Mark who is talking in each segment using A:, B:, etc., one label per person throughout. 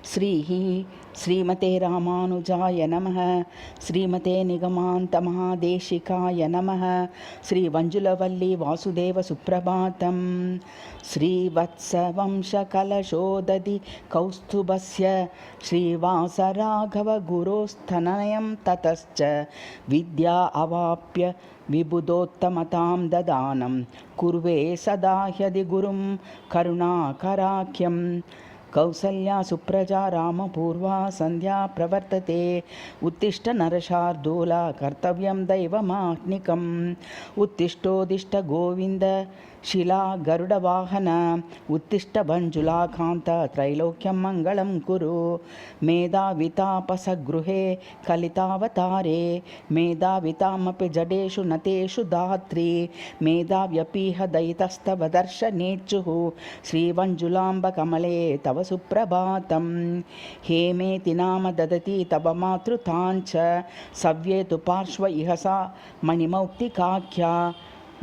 A: श्रीमते रामानुजाय नमः। श्रीमते निगमान्तमहादेशिकाय नमः। श्रीवञ्जुलवल्ली वासुदेव सुप्रभातम्। श्रीवत्सवंशकलशोदधि कौस्तुभस्य श्रीवासराघवगुरोस्तनयं ततश्च विद्या अवाप्य विबुधोत्तमतां ददानं कुर्वे सदा ह्यदि गुरुं करुणाकराख्यम्। कौसल्या सुप्रजा रामपूर्वा संध्या प्रवर्तते। उत्तिष्ठ नरशार्दूला कर्तव्यं दैवमाह्निकम्। उत्तिष्ठोदिष्ठ गोविन्द शिला गरुडवाहन। उत्तिष्ठ भञ्जुलाकान्त त्रैलोक्यं मङ्गलं कुरु। मेधावितापसगृहे कलितावतारे मेधावितामपि जडेषु नतेषु धात्री। मेधाव्यपीह दयितस्तव दर्शनेच्छुः श्रीवञ्जुलाम्बकमले तव सुप्रभातम्। हेमेति नाम ददति तव मातृताञ्च सव्ये तु पार्श्व इह सा मणिमौक्तिकाख्या।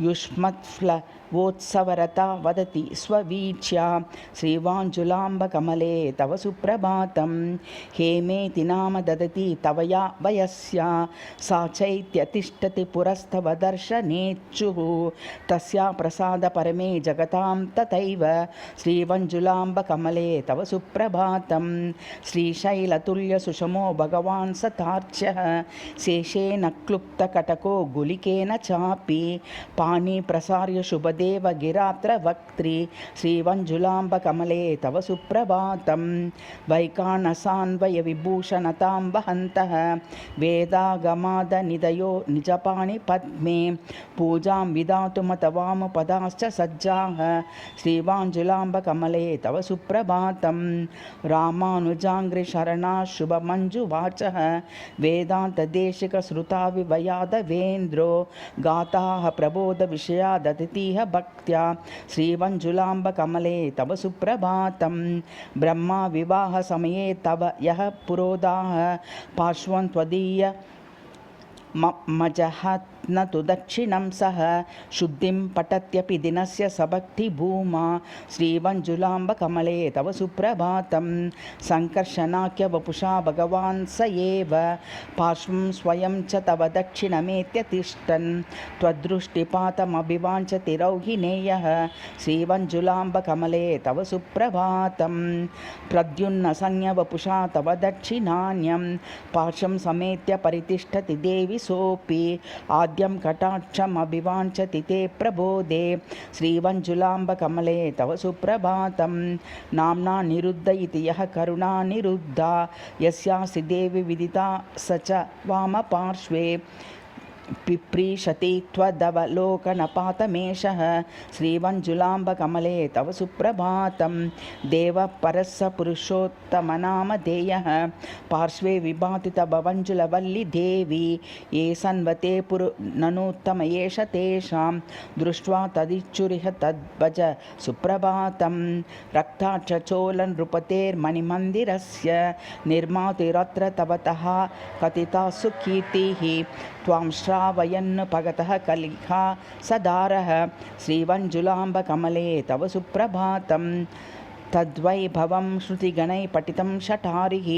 A: युष्मत्फ्लवोत्सवरता वदति स्ववीच्या श्रीवाञ्जुलाम्बकमले तव सुप्रभातम्। हेमेति नाम ददति तव या वयस्या सा चैत्यतिष्ठति पुरस्तव दर्शनेच्छुः तस्या प्रसाद परमे जगतां तथैव श्रीवञ्जुलाम्बकमले तव सुप्रभातम्। श्रीशैलतुल्य सुषमो भगवान् सतार्च्यः शेषेण क्लुप्तकटको गुलिकेन चापि पाणि प्रसार्य शुभदेव गिरात्र वक्त्री श्रीवञ्जुलाम्बकमले तव सुप्रभातम्। वैकानसान्वय विभूषणतां वहन्तः वेदागमादनिदयो निजपाणि पद्मे पूजां विधातुमत वामपदाश्च सज्जाः श्रीवाञ्जुलाम्बकमले तव सुप्रभातम्। रामानुजाङ्घ्रिशरणाः शुभमञ्जुवाचः वेदान्तदेशिकश्रुताविवयादवेन्द्रो गाताः प्रबोधविषया ददतीह भक्त्या श्रीवञ्जुलाम्बकमले तव सुप्रभातम्। ब्रह्मा विवाहसमये तव यः पुरोधाः पार्श्वं त्वदीय मजहत् न तु दक्षिणं सह शुद्धिं पठत्यपि दिनस्य सबक्तिभूमा श्रीवञ्जुलाम्बकमले तव सुप्रभातम्। सङ्कर्षणाख्यवपुषा भगवान् स एव पार्श्वं स्वयं च तव दक्षिणमेत्यतिष्ठन् त्वदृष्टिपातमभिवाञ्छति रौहिणेयः श्रीवञ्जुलाम्बकमले तव सुप्रभातम्। प्रद्युम्नसंज्ञवपुषा तव दक्षिणान्यं पार्श्वं समेत्य परितिष्ठति देवि सोऽपि आद्यं कटाक्षमभिवाञ्छति ते प्रबोधे श्रीवञ्जुलाम्बकमले तव सुप्रभातम्। नाम्ना निरुद्ध इति यः करुणानिरुद्धा यस्यासि देवि विदिता स च वामपार्श्वे पिप्रीषति त्वदवलोकनपातमेषः श्रीवञ्जुलाम्बकमले तव सुप्रभातम्। देवः परस्स पुरुषोत्तमनामधेयः पार्श्वे विभाति तव वञ्जुलवल्ली देवी ये सन्वते ननूत्तम एष तेषां दृष्ट्वा तदिच्छुरिह तद्भज सुप्रभातम्। रक्ताक्षचोलनृपतेर्मणिमन्दिरस्य निर्मातिरत्र तवतः कथिता सुकीर्तिः त्वां श्रावयन् भगतः कलिहा सदारः श्रीवञ्जुलाम्बकमले तव सुप्रभातम्। तद्वैभवं श्रुतिगणैः पठितं शठारिः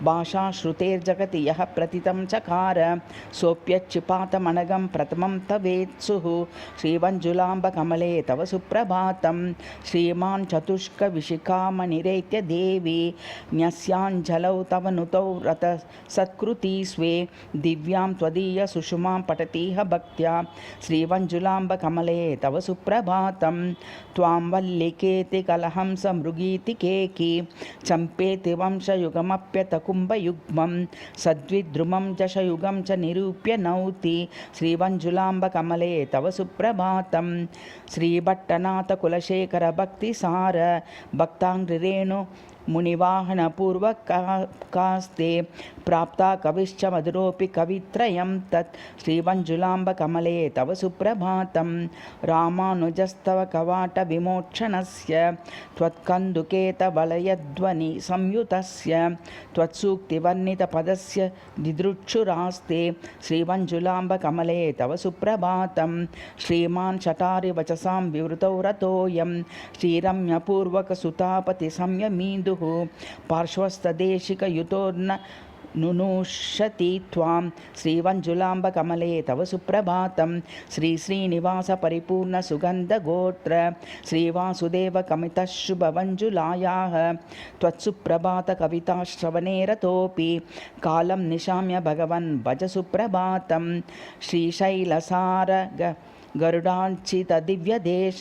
A: भाषाश्रुतेर्जगति यः प्रतितं चकार सोऽप्यच्युपातमनघं प्रथमं तवेत्सुः श्रीवञ्जुलाम्बकमले तव सुप्रभातम्। श्रीमान् चतुष्कविशिखामणिरेत्य देवी न्यस्याञ्जलौ तव नुतौ रथसत्कृती स्वे दिव्यां त्वदीय सुषुमां पठतीह भक्त्या श्रीवञ्जुलाम्बकमले तव सुप्रभातम्। त्वां वल्लिकेति कलहं मृगीति केकी चम्पेति वंशयुगमप्यतकुम्भयुग्मं सद्विद्रुमं जशयुगं च निरूप्य नौति श्रीवञ्जुलाम्बकमले तव सुप्रभातम्। श्रीभट्टनाथकुलशेखर भक्तिसार भक्ताङ्घ्रिरेणु मुनिवाहनपूर्वकास्ते प्राप्ता कविश्च मधुरोऽपि कवित्रयं तत् श्रीवञ्जुलाम्बकमले तव सुप्रभातम्। रामानुजस्तव कवाटविमोक्षणस्य त्वत्कन्दुकेतवलयध्वनि संयुतस्य त्वत्सूक्तिवर्णितपदस्य दिदृक्षुरास्ते श्रीवञ्जुलाम्बकमले तव सुप्रभातम्। श्रीमान् शठारिवचसां विवृतौ रतोऽयं श्रीरम्यपूर्वकसुतापति संयमीन्दुः विदुः पार्श्वस्थदेशिकयुतोर्न नुनुष्यति त्वां श्रीवञ्जुलाम्बकमले तव सुप्रभातं श्रीश्रीनिवासपरिपूर्णसुगन्धगोत्र श्रीवासुदेवकमितशुभवञ्जुलायाः त्वत्सुप्रभातकविताश्रवणे रतोऽपि कालं निशाम्य भगवन् भज सुप्रभातं श्रीशैलसारग गरुडार्चितदिव्यदेश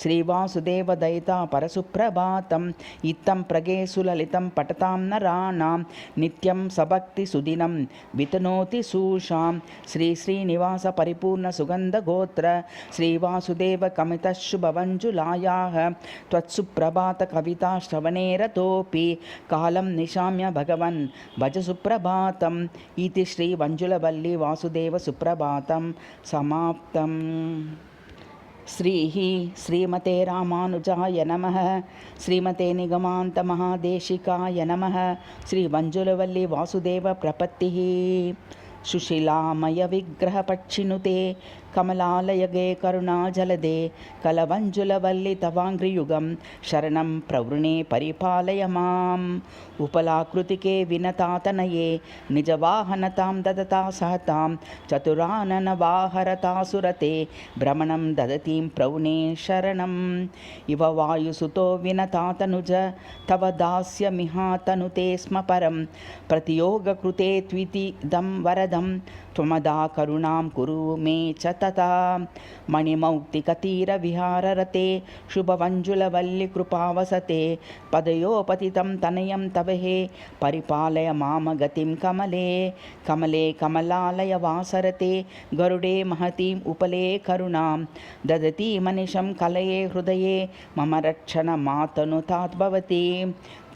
A: श्रीवासुदेवदयिता परसुप्रभातम् इत्थं प्रगेसुललितं पठतां नराणां नित्यं सभक्तिसुदिनं वितनोति सूषां श्रीश्रीनिवासपरिपूर्णसुगन्धगोत्र श्रीवासुदेवकमितशुभवञ्जुलायाः त्वत्सुप्रभातकविताश्रवणे रतोऽपि कालं निशाम्य भगवन् भज सुप्रभातम् इति श्रीवञ्जुलवल्ली वासुदेवसुप्रभातं समाप्तम्। श्रीमते रामानुजाय नमः। श्रीमते निगमान्तमहादेशिकाय नमः। श्रीमञ्जुलवल्ली वासुदेव प्रपत्तिः। सुशीलामय विग्रहपक्षिनुते कमलालयगे करुणाजलदे कलवञ्जुलवल्ली तवाङ्घ्रियुगं शरणं प्रवृणे परिपालय माम्। उपलाकृतिके विनतातनये निजवाहनतां ददता सहतां चतुराननवाहरतासुरते भ्रमणं ददतीं प्रवृणे शरणम्। इव वायुसुतो विनतातनुज तव दास्यमिहातनुते स्म परं प्रतियोगकृते त्वितिदं वरदं त्वमदा करुणां कुरु मे च तथा। मणिमौक्तिकतीरविहाररते शुभवञ्जुलवल्लिकृपावसते पदयोपतितं तनयं तव हे परिपालय माम गतिं कमले। कमले कमलालय वासरते गरुडे महतीम् उपले करुणां ददति मनिशं कलये हृदये मम रक्षणमातनुताद्भवति।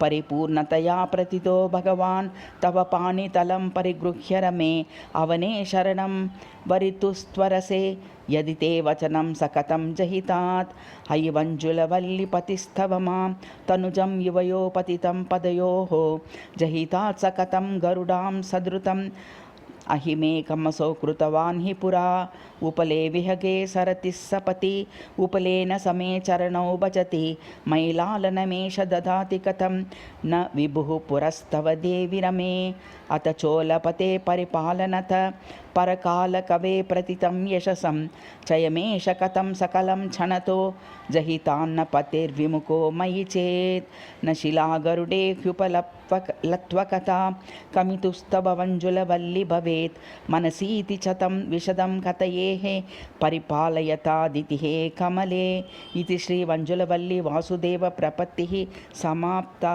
A: परिपूर्णतया प्रतितो भगवान् तव पाणितलं परिगृह्य रमे अवने शरणं वरितुस्त्वरसे यदि ते वचनं सकतं जहितात्। अयि वञ्जुलवल्लिपतिस्तव मां तनुजं युवयो पतितं पदयोः जहितात् सकतं गरुडां सदृतम् अहिमेकमसौ कृतवान् हि पुरा। उपले विहगे सरति सपति उपलेन समे चरणौ भजति मैलालनमेष ददाति कथं न विभुः पुरस्तव देवि रमे। अथ चोलपते परिपालनत परकालकवे प्रतितं यशसं चयमेष कथं सकलं क्षणतो जहितान्न पतेर्विमुखो मयि चेत्। न शिलागरुडे ह्युपलत्वकथा कमितुस्तव वञ्जुलवल्ली भवेत् मनसीति च तं विशदं कथयेः परिपालयतादितिः कमले। इति श्रीवञ्जुलवल्ली वासुदेव प्रपत्तिः समाप्ता।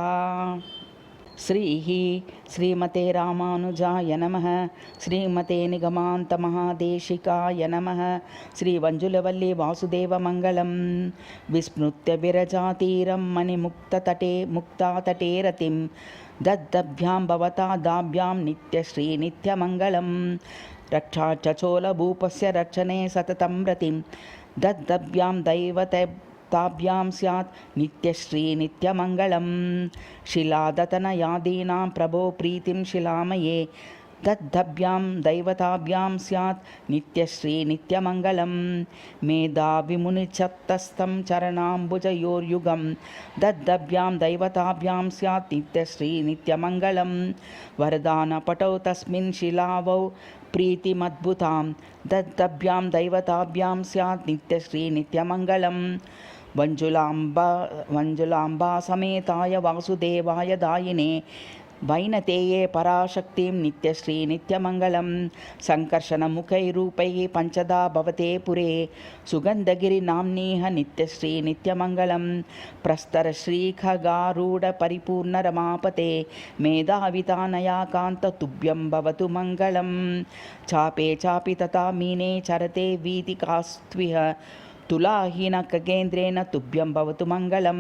A: श्रीमते रामानुजाय नमः। श्रीमते निगमान्तमहादेशिकाय नमः। श्रीवञ्जुलवल्ली वासुदेवमङ्गलं। विस्मृत्य विरजातीरं मणिमुक्ततटे मुक्तातटे रतिं दद्दभ्यां भवता दाभ्यां नित्यश्रीनित्यमङ्गलं। रक्षाचोलभूपस्य रक्षणे सततं रतिं दद्दभ्यां दैवताभ्यां स्यात् नित्यश्रीनित्यमङ्गलं। शिलादतनयादीनां प्रभो प्रीतिं शिलामये दद्दभ्यां दैवताभ्यां स्यात् नित्यश्रीनित्यमङ्गलं। मेधाविमुनिचत्तस्थं चरणाम्बुजयोर्युगं दद्दभ्यां दैवताभ्यां स्यात् नित्यश्रीनित्यमङ्गलं। वरदानपटौ तस्मिन् शिलावौ प्रीतिमद्भुतां दद्दभ्यां दैवताभ्यां स्यात् नित्यश्रीनित्यमङ्गलं। वञ्जुलाम्बा समेताय वासुदेवाय दायिने वैनतेये पराशक्तिं नित्यश्रीनित्यमङ्गलं। सङ्कर्षणमुखैरूपैः पञ्चदा भवते पुरे सुगन्धगिरिनाम्नीह नित्यश्रीनित्यमङ्गलं। प्रस्तरश्रीखगारूढपरिपूर्णरमापते मेधावितानया कान्ततुभ्यं भवतु मङ्गलं। चापे चापि तथा मीने चरते वीतिकास्त्विह तुलाहीनखगेन्द्रेण तुभ्यं भवतु मङ्गलं।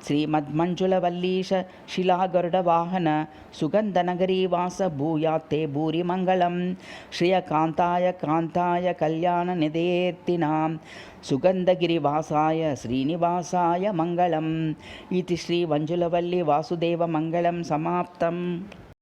A: श्रीमद्मञ्जुलवल्लीश शिलागरुडवाहन सुगन्धनगरीवास भूयात्ते भूरिमङ्गलं। श्रियकान्ताय कान्ताय कल्याणनिधेर्तिनां सुगन्धगिरिवासाय श्रीनिवासाय मङ्गलम्। इति श्रीवञ्जुलवल्ली वासुदेवमङ्गलं समाप्तम्।